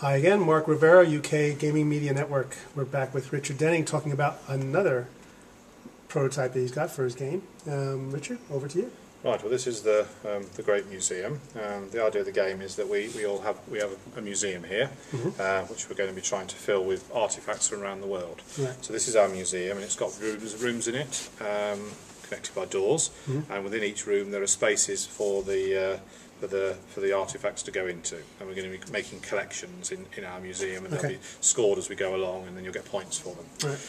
Hi again, Mark Rivera, UK Gaming Media Network. We're back with Richard Denning talking about another prototype that he's got for his game. Richard, over to you. Right. Well, this is the Great Museum. The idea of the game is that we have a museum here, which we're going to be trying to fill with artifacts from around the world. Right. So this is our museum, and it's got rooms in it, connected by doors, and within each room there are spaces for the artifacts to go into, and we're going to be making collections in our museum, and they'll be scored as we go along, and then you'll get points for them. Right.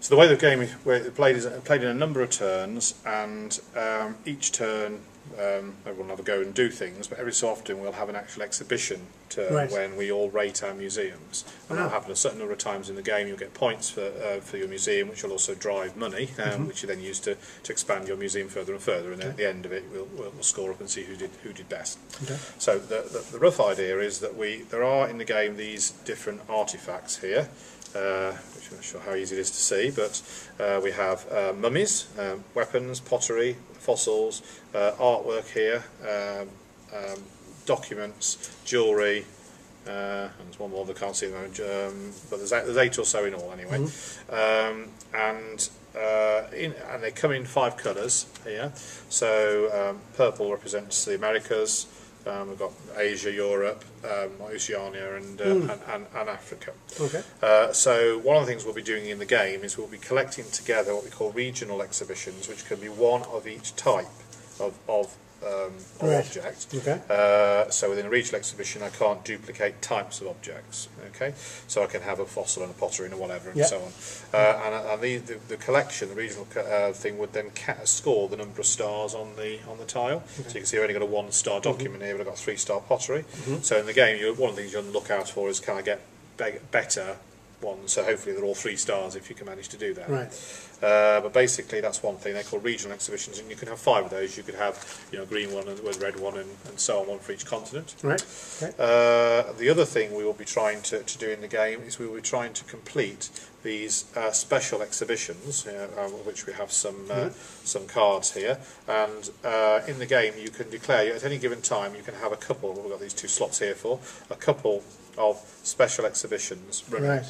So the way the game is played is played in a number of turns, and each turn everyone will have a go and do things, but every so often we'll have an actual exhibition turn when we all rate our museums, and that'll happen a certain number of times in the game. You'll get points for your museum, which will also drive money, which you then use to expand your museum further and further, and then at the end of it we'll score up and see who did best. So the rough idea is that there are in the game these different artifacts here, which I'm not sure how easy it is to see, but we have mummies, weapons, pottery, fossils, artwork here, documents, jewellery, and there's one more that I can't see at the moment, but there's 8 or so in all anyway. And they come in 5 colours here. So purple represents the Americas. We've got Asia, Europe, Oceania, and Africa. So one of the things we'll be doing in the game is we'll be collecting together what we call regional exhibitions, which can be one of each type of object. So within a regional exhibition I can't duplicate types of objects. So I can have a fossil and a pottery and a whatever and so on. And the collection, the regional thing, would then score the number of stars on the tile. So you can see I've only got a 1-star document here, but I've got 3-star pottery. So in the game, one of the things you're on the lookout for is, can I get better ones? So hopefully they're all 3 stars if you can manage to do that. But basically that's one thing. They're called regional exhibitions, and you can have 5 of those. You could have green one and red one and so on, one for each continent. The other thing we will be trying to do in the game is we will be trying to complete these special exhibitions, which we have some cards here, and in the game you can declare at any given time you can have a couple. We've got these 2 slots here for a couple of special exhibitions running.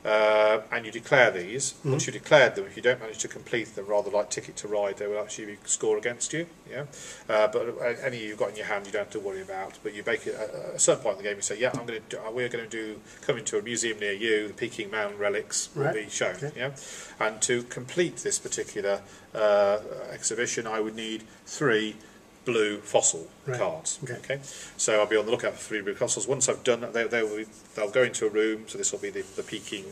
And you declare these. Once you declared them, if you don't manage to complete them, rather like Ticket to Ride, they will actually score against you. But any you've got in your hand, you don't have to worry about. But you make it at a certain point in the game. You say, we're going to come into a museum near you. The Peking Mountain relics will be shown. And to complete this particular exhibition, I would need 3 blue fossil cards. So I'll be on the lookout for 3 blue fossils. Once I've done that, they'll go into a room. So this will be the Peking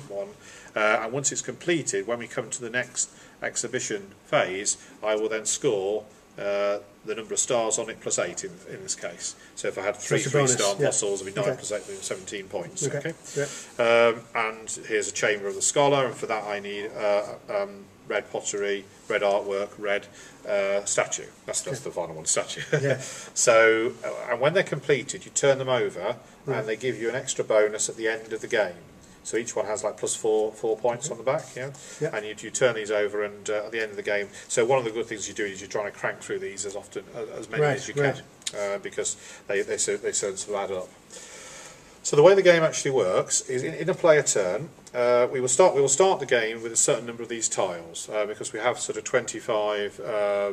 one. And once it's completed, when we come to the next exhibition phase, I will then score the number of stars on it plus 8 in this case. So if I had 3 3-star fossils, it'd be 9 plus 8, 17 points. And here's a chamber of the scholar, and for that I need red pottery, red artwork, red statue. That's the final one, statue. So, and when they're completed, you turn them over, and they give you an extra bonus at the end of the game. So each one has like plus 4 points on the back, and you turn these over, and at the end of the game. So one of the good things you do is you're trying to crank through these as many as you can, because they sort of add up. So the way the game actually works is in a player turn, we will start the game with a certain number of these tiles, because we have sort of 25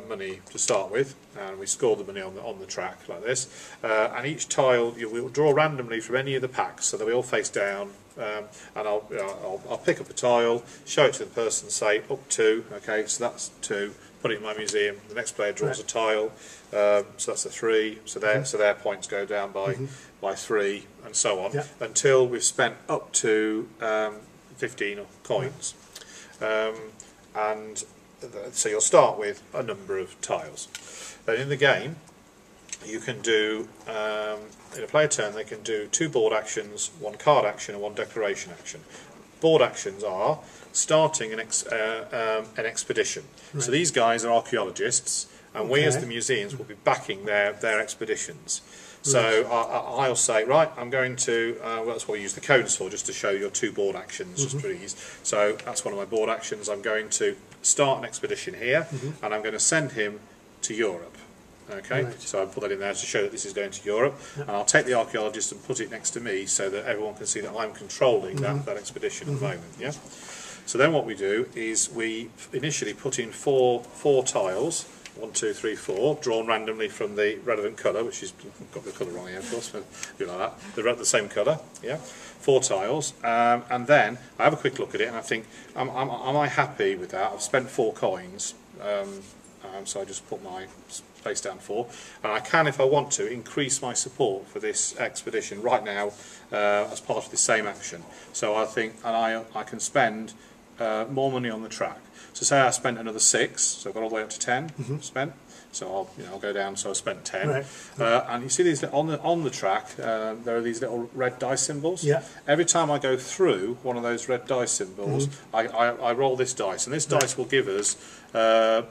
money to start with, and we score the money on the track like this. And each tile we'll draw randomly from any of the packs, so that we all face down. And I'll pick up a tile, show it to the person, say up 2. So that's 2. Put it in my museum. The next player draws a tile, so that's a 3. So their points go down by 3, and so on, until we've spent up to 15 coins. And so you'll start with a number of tiles. Then in the game, you can do, in a player turn, they can do 2 board actions, 1 card action, and 1 declaration action. Board actions are starting an expedition. So these guys are archaeologists, and we as the museums will be backing their expeditions. So I'll say, right, I'm going to, well, that's what we use the cones for, just to show your 2 board actions, just for ease. So that's one of my board actions. I'm going to start an expedition here, and I'm going to send him to Europe. Okay, Right. so I put that in there to show that this is going to Europe, and I'll take the archaeologist and put it next to me so that everyone can see that I'm controlling that expedition at the moment. Yeah. So then what we do is we initially put in four tiles. 1, 2, 3, 4, drawn randomly from the relevant colour, which is, I've got the colour wrong here, of course, but do like that. They're the same colour, yeah. 4 tiles, and then I have a quick look at it, and I think, am I happy with that? I've spent 4 coins, so I just put my place down 4, and I can, if I want to, increase my support for this expedition right now as part of the same action. So I think, and I can spend more money on the track. So say I spent another 6, so I've got all the way up to 10 spent. So I'll go down. So I spent 10, Right. And you see these on the track. There are these little red dice symbols. Yeah. Every time I go through one of those red dice symbols, I roll this dice, and this dice will give us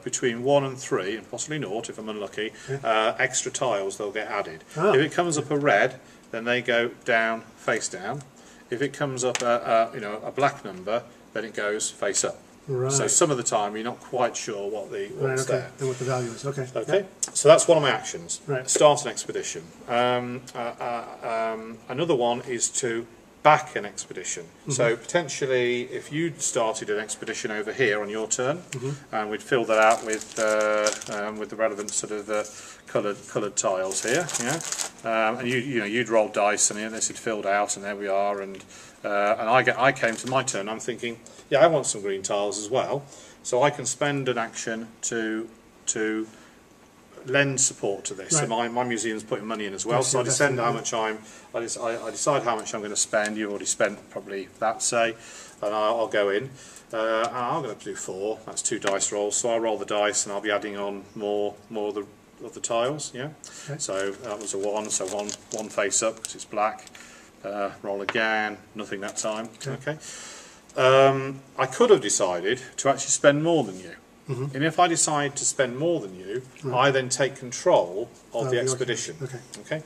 between 1 and 3, and possibly 0 if I'm unlucky, extra tiles that'll get added. Oh. If it comes up a red, then they go down, face down. If it comes up a black number, then it goes face up. Right. So some of the time you're not quite sure what's there. And what the value is. Okay. Okay. Yeah. So that's one of my actions. Right. Start an expedition. Another one is to back an expedition. So potentially, if you started an expedition over here on your turn, and we'd fill that out with the relevant sort of coloured tiles here, yeah, and you'd roll dice, and this had filled out, and there we are, and I came to my turn. I'm thinking, yeah, I want some green tiles as well, so I can spend an action to lend support to this. Right. So my museum's putting money in as well, so I decide how much I decide how much I'm going to spend. You've already spent probably that, say, and I'll go in. And I'm going to do 4. That's 2 dice rolls. So I'll roll the dice, and I'll be adding on more of the tiles. Yeah. Okay. So that was a 1. So one face up because it's black. Roll again. Nothing that time. Okay. I could have decided to actually spend more than you. And if I decide to spend more than you, I then take control of the expedition. Okay.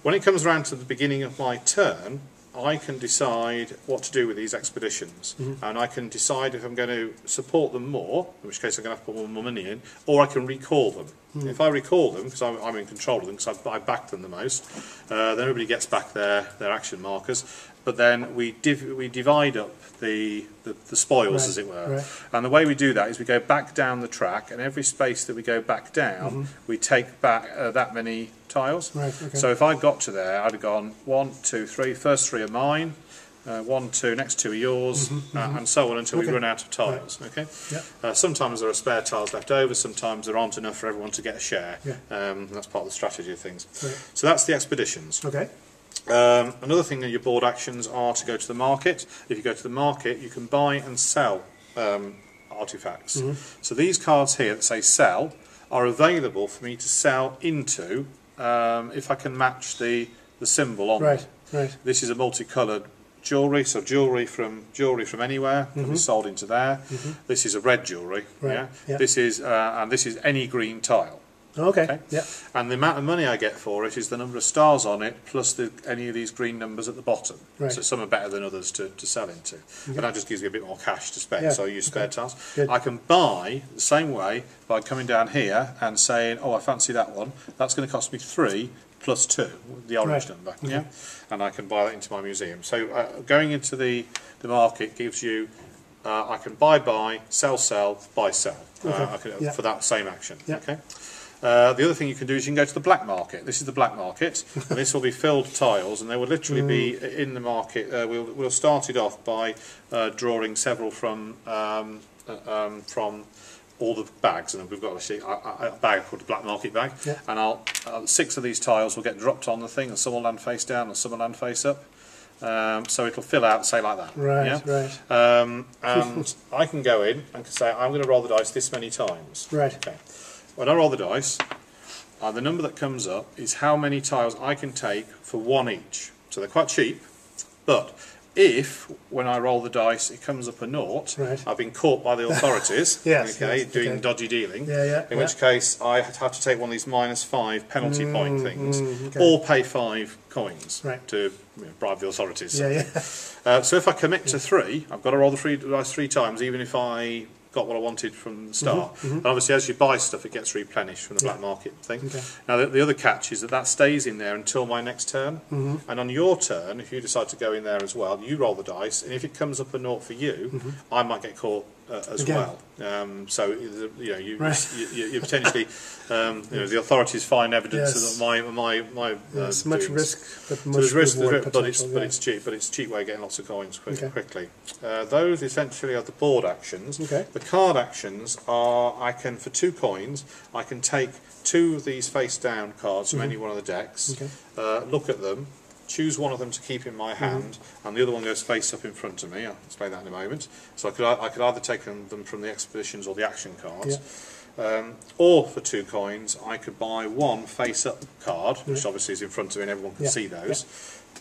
When it comes around to the beginning of my turn, I can decide what to do with these expeditions, and I can decide if I'm going to support them more, in which case I'm going to have to put more money in, or I can recall them. If I recall them, because I'm in control of them, because I back them the most, then everybody gets back their action markers. But then we divide up the spoils, as it were. Right. And the way we do that is we go back down the track, and every space that we go back down, we take back that many tiles. Right, okay. So if I got to there, I'd have gone 1, 2, 3. First 3 are mine. 1, 2, next 2 are yours, and so on until we run out of tiles. Right. Okay. Yep. Sometimes there are spare tiles left over. Sometimes there aren't enough for everyone to get a share. Yeah. That's part of the strategy of things. Right. So that's the expeditions. Okay. Another thing that your board actions are to go to the market. If you go to the market, you can buy and sell artifacts. So these cards here that say sell are available for me to sell into if I can match the symbol on them. Right. This is a multicoloured jewellery, so jewellery from anywhere can be sold into there. This is a red jewellery. Right. Yeah. Yep. This is any green tile. Okay. Yeah. And the amount of money I get for it is the number of stars on it plus any of these green numbers at the bottom. Right. So some are better than others to sell into. And that just gives me a bit more cash to spend. Yeah. So I use spare tiles. Good. I can buy the same way by coming down here and saying, oh, I fancy that one. That's going to cost me 3 plus 2, the orange number. Okay. Yeah. And I can buy that into my museum. So going into the market gives you I can buy, sell, buy, sell for that same action. Yeah. Okay. The other thing you can do is you can go to the black market. This is the black market, and this will be filled tiles, and they will literally be in the market. We'll start it off by drawing several from all the bags, and we've got a bag called the black market bag, and 6 of these tiles will get dropped on the thing, and some will land face down, and some will land face up. So it'll fill out, say like that. Right, yeah? Right. And I can go in and say I'm going to roll the dice this many times. Right. Okay. When I roll the dice, the number that comes up is how many tiles I can take for 1 each. So they're quite cheap, but if, when I roll the dice, it comes up a 0, I've been caught by the authorities, doing dodgy dealing, in which case I have to take one of these -5 penalty point things, or pay 5 coins to bribe the authorities. So if I commit to 3, I've got to roll the dice 3 times, even if I got what I wanted from the start. And obviously, as you buy stuff, it gets replenished from the black market thing. Okay. Now, the other catch is that stays in there until my next turn. And on your turn, if you decide to go in there as well, you roll the dice, and if it comes up a naught for you, I might get caught as well. So you know, you potentially, the authorities find evidence that my it's much doings. risk, but So much there's risk, reward but potential. it's cheap. But it's a cheap way of getting lots of coins quickly. Those essentially are the board actions. Okay. The card actions are I can, for 2 coins, I can take 2 of these face down cards from any one of the decks, look at them, choose one of them to keep in my hand, and the other one goes face up in front of me. I'll explain that in a moment. So I could either take them from the expeditions or the action cards. Or for 2 coins, I could buy 1 face-up card, which obviously is in front of me and everyone can see those.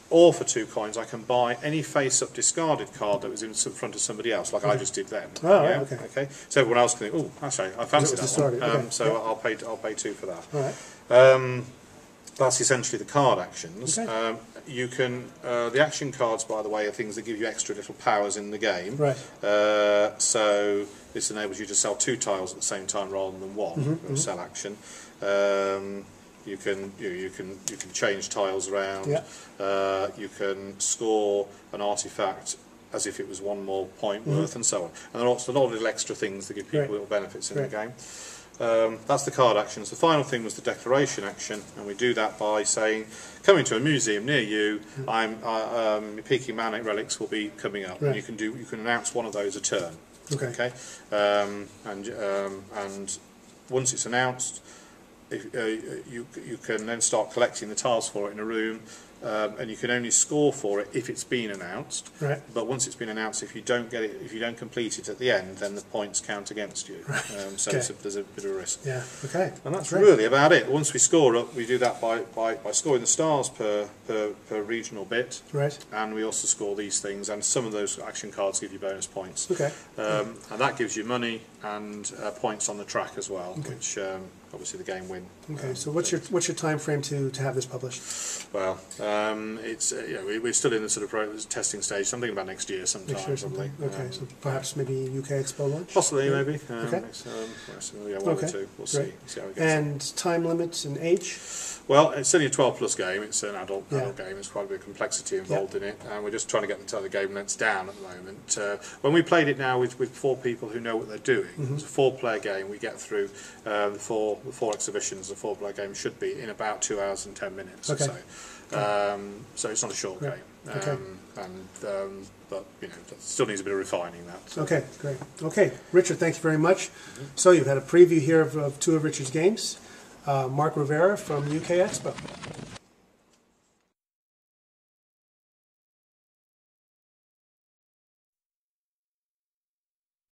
Or for 2 coins, I can buy any face-up discarded card that was in front of somebody else, like I just did then. Okay. So everyone else can think, oh, actually, I fancy that one. So I'll pay 2 for that. That's essentially the card actions. You can the action cards, by the way, are things that give you extra little powers in the game. So this enables you to sell 2 tiles at the same time rather than 1. Sell action. You can change tiles around. You can score an artifact as if it was 1 more point worth, and so on. And there are also a lot of little extra things that give people little benefits in the game. That's the card actions. The final thing was the declaration action, and we do that by saying, coming to a museum near you, Peaking Manic relics will be coming up, and you can announce one of those a turn. And once it's announced, you can then start collecting the tiles for it in a room. And you can only score for it if it's been announced. But once it's been announced, if you don't get it, if you don't complete it at the end, then the points count against you. So there's a bit of a risk. And that's really about it. Once we score up, we do that by scoring the stars per regional bit. And we also score these things, and some of those action cards give you bonus points. And that gives you money and points on the track as well, which obviously the game win. So what's your time frame to have this published? Well, it's we're still in the sort of testing stage. So I'm thinking about next year sometime, probably. So perhaps maybe UK Expo launch. Possibly, maybe. One or 2. We'll see how it gets. And time limits and age? Well, it's only a 12+ game. It's an adult game. There's quite a bit of complexity involved in it, and we're just trying to get the game lengths down at the moment. When we played it now with 4 people who know what they're doing, it's a 4-player game. We get through the four exhibitions. The 4-player game should be in about 2 hours and 10 minutes or so. So it's not a short game. But that still needs a bit of refining. That. Great. Richard, thank you very much. So you've had a preview here of 2 of Richard's games. Mark Rivera from UK Expo.